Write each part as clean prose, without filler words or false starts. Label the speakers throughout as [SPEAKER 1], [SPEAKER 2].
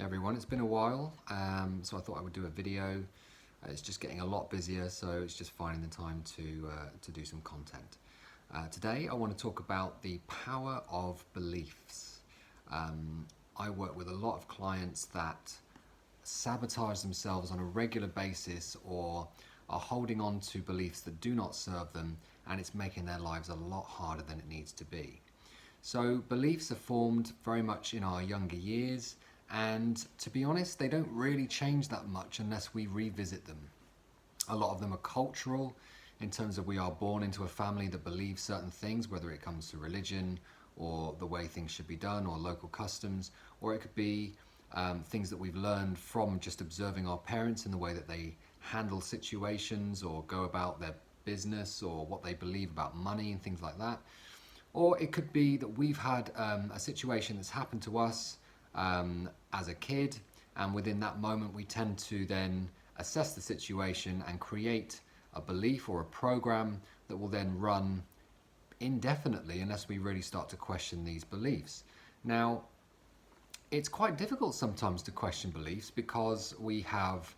[SPEAKER 1] Everyone, it's been a while, so I thought I would do a video. It's just getting a lot busier, so it's just finding the time to do some content. Today I want to talk about the power of beliefs. I work with a lot of clients that sabotage themselves on a regular basis or are holding on to beliefs that do not serve them, and it's making their lives a lot harder than it needs to be. So beliefs are formed very much in our younger years, and to be honest, they don't really change that much unless we revisit them. A lot of them are cultural, in terms of we are born into a family that believes certain things, whether it comes to religion or the way things should be done or local customs, or it could be things that we've learned from just observing our parents in the way that they handle situations or go about their business or what they believe about money and things like that. Or it could be that we've had a situation that's happened to us as a kid, and within that moment we tend to then assess the situation and create a belief or a program that will then run indefinitely unless we really start to question these beliefs. Now, it's quite difficult sometimes to question beliefs because we have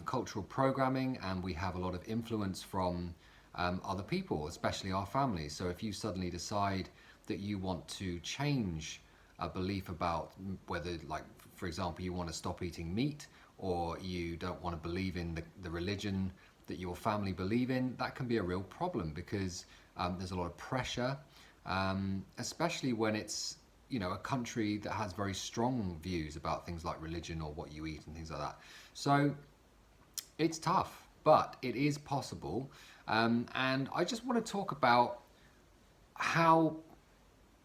[SPEAKER 1] cultural programming and we have a lot of influence from other people, especially our families. So if you suddenly decide that you want to change a belief about whether, like, for example, you want to stop eating meat, or you don't want to believe in the religion that your family believe in, that can be a real problem because there's a lot of pressure, especially when it's, you know, a country that has very strong views about things like religion or what you eat and things like that. So it's tough, but it is possible. And I just want to talk about how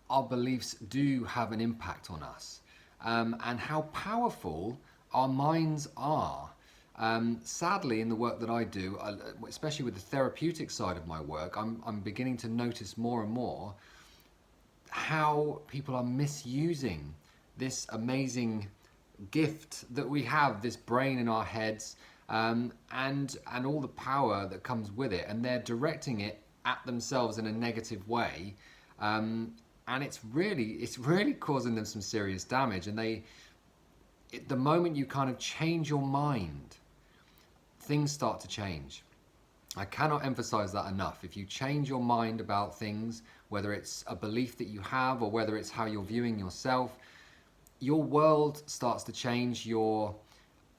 [SPEAKER 1] our beliefs do have an impact on us, and how powerful our minds are. Sadly, in the work that I do, especially with the therapeutic side of my work, I'm beginning to notice more and more how people are misusing this amazing gift that we have, this brain in our heads, and all the power that comes with it, and they're directing it at themselves in a negative way, and it's really causing them some serious damage. And the moment you kind of change your mind, things start to change. I cannot emphasize that enough. If you change your mind about things, whether it's a belief that you have or whether it's how you're viewing yourself, your world starts to change, your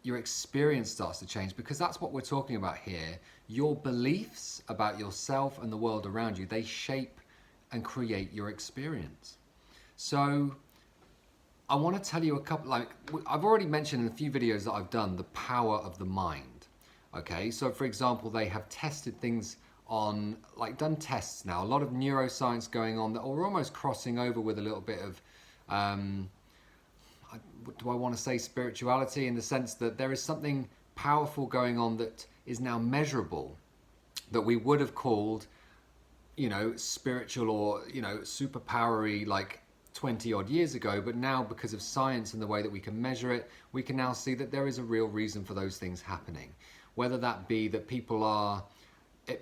[SPEAKER 1] experience starts to change, because that's what we're talking about here. Your beliefs about yourself and the world around you, they shape and create your experience. So I want to tell you a couple, like I've already mentioned in a few videos that I've done, the power of the mind. Okay, so for example, they have tested things on, like done tests now, a lot of neuroscience going on that are almost crossing over with a little bit of, do I want to say spirituality, in the sense that there is something powerful going on that is now measurable, that we would have called, you know, spiritual or, you know, superpowery like 20 odd years ago, but now because of science and the way that we can measure it, we can now see that there is a real reason for those things happening. Whether that be that people are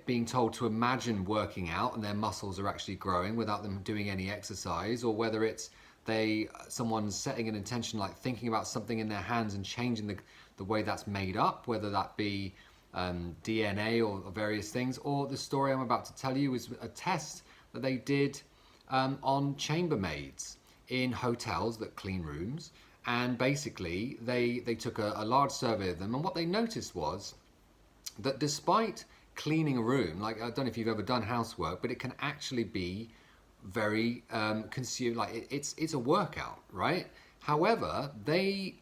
[SPEAKER 1] being told to imagine working out and their muscles are actually growing without them doing any exercise, or whether it's someone's setting an intention, like thinking about something in their hands and changing the way that's made up, whether that be DNA or various things, or the story I'm about to tell you is a test that they did on chambermaids in hotels that clean rooms. And basically they took a large survey of them, and what they noticed was that despite cleaning a room, like, I don't know if you've ever done housework, but it can actually be very like it's a workout, right? However, they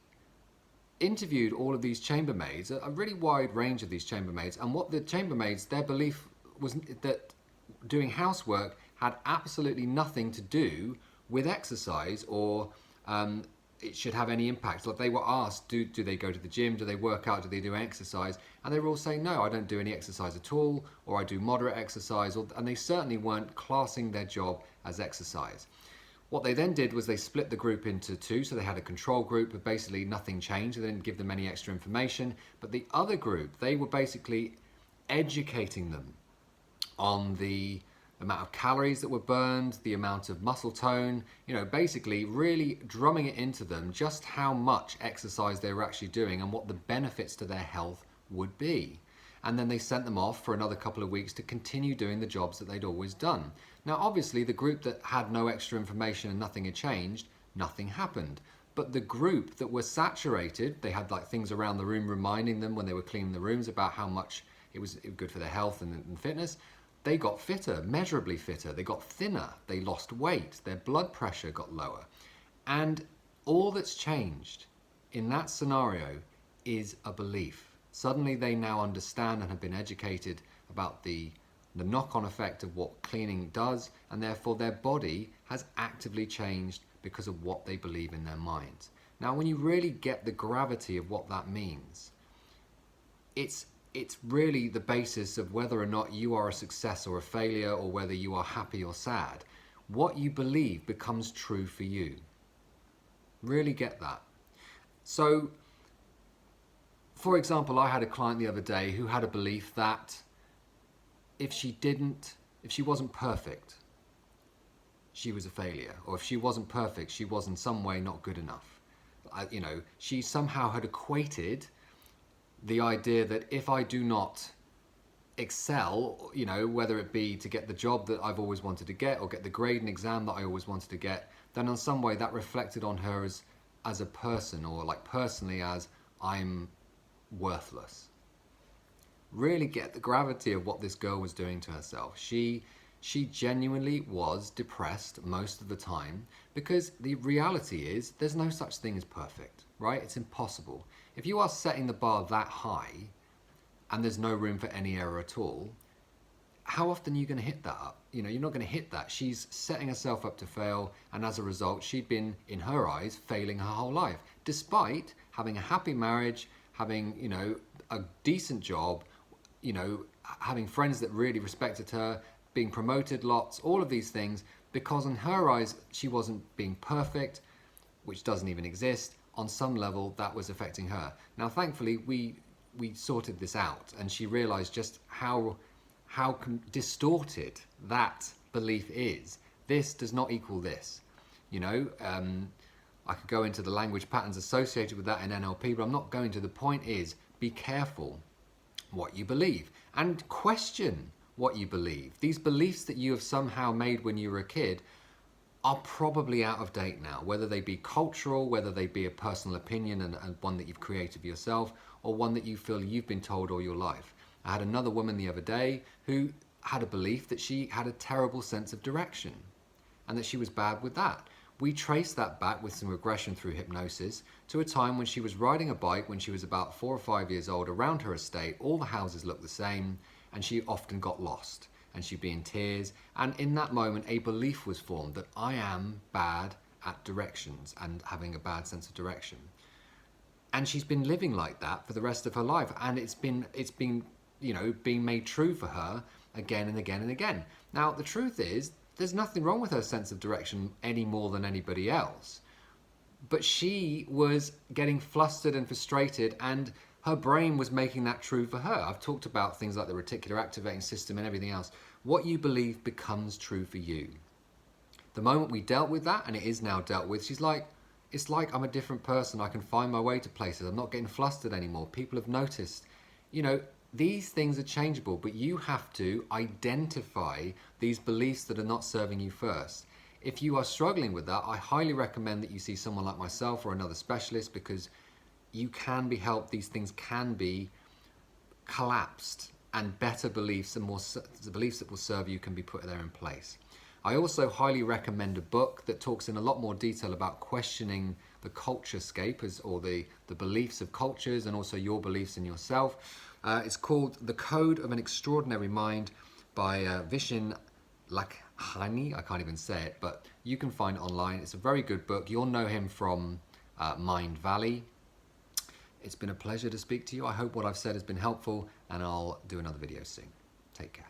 [SPEAKER 1] interviewed all of these chambermaids, a really wide range of these chambermaids, and what the chambermaids, their belief was that doing housework had absolutely nothing to do with exercise, or it should have any impact. Like, they were asked, do they go to the gym, do they work out, do they do exercise, and they were all saying, no, I don't do any exercise at all, or I do moderate exercise, and they certainly weren't classing their job as exercise. What they then did was they split the group into two, so they had a control group, but basically nothing changed. They didn't give them any extra information. But the other group, they were basically educating them on the amount of calories that were burned, the amount of muscle tone, basically really drumming it into them just how much exercise they were actually doing and what the benefits to their health would be. And then they sent them off for another couple of weeks to continue doing the jobs that they'd always done. Now, obviously, the group that had no extra information and nothing had changed, nothing happened. But the group that were saturated, they had like things around the room reminding them when they were cleaning the rooms about how much it was good for their health and fitness. They got fitter, measurably fitter. They got thinner. They lost weight. Their blood pressure got lower. And all that's changed in that scenario is a belief. Suddenly they now understand and have been educated about the knock-on effect of what cleaning does, and therefore their body has actively changed because of what they believe in their minds. Now, when you really get the gravity of what that means, it's really the basis of whether or not you are a success or a failure, or whether you are happy or sad. What you believe becomes true for you. Really get that. So, for example, I had a client the other day who had a belief that if she wasn't perfect, she was a failure. Or if she wasn't perfect, she was in some way not good enough. She somehow had equated the idea that if I do not excel, whether it be to get the job that I've always wanted to get or get the grade and exam that I always wanted to get, then in some way that reflected on her as a person, or like personally as I'm worthless. Really get the gravity of what this girl was doing to herself. She genuinely was depressed most of the time, because the reality is there's no such thing as perfect, right? It's impossible. If you are setting the bar that high and there's no room for any error at all, how often are you going to hit that up? You're not going to hit that. She's setting herself up to fail, and as a result, she'd been, in her eyes, failing her whole life, despite having a happy marriage, having, a decent job, having friends that really respected her, being promoted lots, all of these things, because in her eyes, she wasn't being perfect, which doesn't even exist. On some level, that was affecting her. Now, thankfully, we sorted this out, and she realized just how distorted that belief is. This does not equal this. I could go into the language patterns associated with that in NLP, but I'm not going to. The point is, be careful what you believe and question what you believe. These beliefs that you have somehow made when you were a kid are probably out of date now, whether they be cultural, whether they be a personal opinion and one that you've created for yourself, or one that you feel you've been told all your life. I had another woman the other day who had a belief that she had a terrible sense of direction and that she was bad with that. We traced that back with some regression through hypnosis to a time when she was riding a bike when she was about 4 or 5 years old around her estate. All the houses looked the same, and she often got lost, and she'd be in tears. And in that moment, a belief was formed that I am bad at directions and having a bad sense of direction. And she's been living like that for the rest of her life, and it's been being made true for her again and again and again. Now, the truth is, there's nothing wrong with her sense of direction any more than anybody else. But she was getting flustered and frustrated, and her brain was making that true for her. I've talked about things like the reticular activating system and everything else. What you believe becomes true for you. The moment we dealt with that, and it is now dealt with, she's like, it's like I'm a different person. I can find my way to places. I'm not getting flustered anymore. People have noticed. These things are changeable, but you have to identify these beliefs that are not serving you first. If you are struggling with that, I highly recommend that you see someone like myself or another specialist, because you can be helped. These things can be collapsed, and better beliefs and more the beliefs that will serve you can be put there in place. I also highly recommend a book that talks in a lot more detail about questioning the culturescape, or the beliefs of cultures, and also your beliefs in yourself. It's called The Code of an Extraordinary Mind by Vishen Lakhiani. I can't even say it, but you can find it online. It's a very good book. You'll know him from Mind Valley. It's been a pleasure to speak to you. I hope what I've said has been helpful, and I'll do another video soon. Take care.